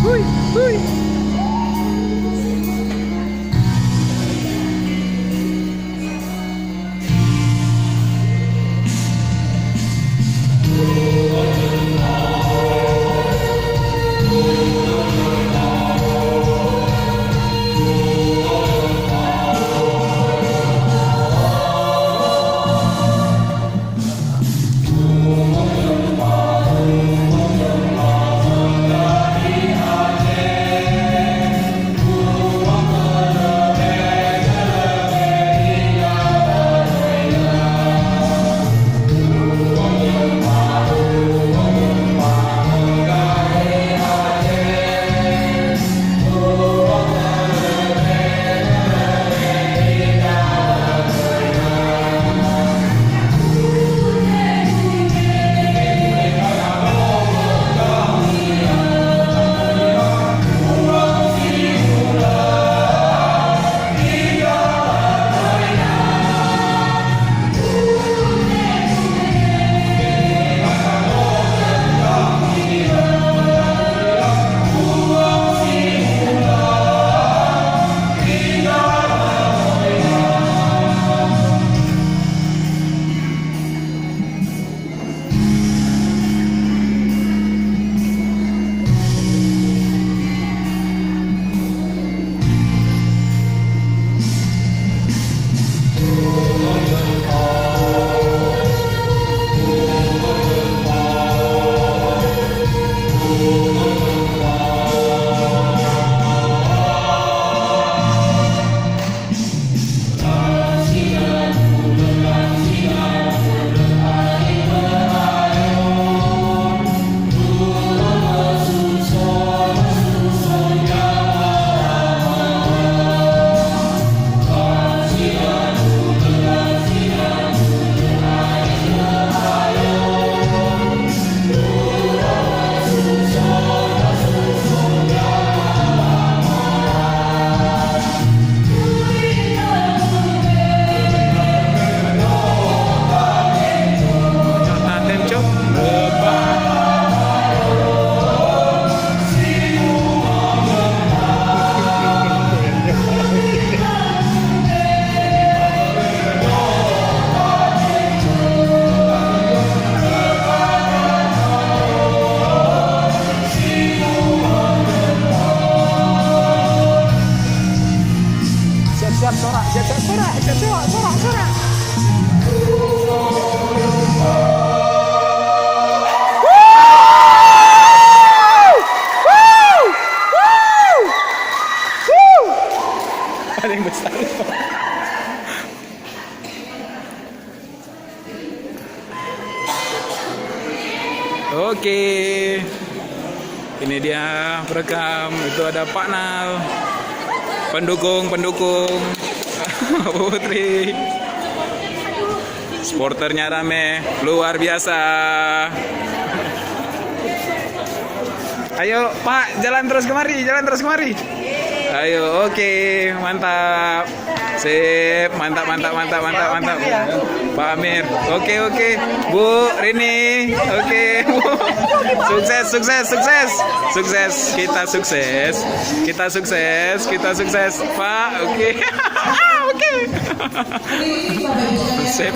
Hui, hui. Siap-siap sorak, siap-siap sorak, siap-siap sorak, sorak. Paling besar. Oke, ini dia perekam. Itu ada Pak Nal, pendukung Putri, supporternya rame, luar biasa. Ayo Pak, jalan terus kemari. Ayo, oke, mantap. Sip, mantap. Pak Amir, oke. Bu Rini, oke. Sukses. Kita sukses. Pak, oke. Oke. Sip.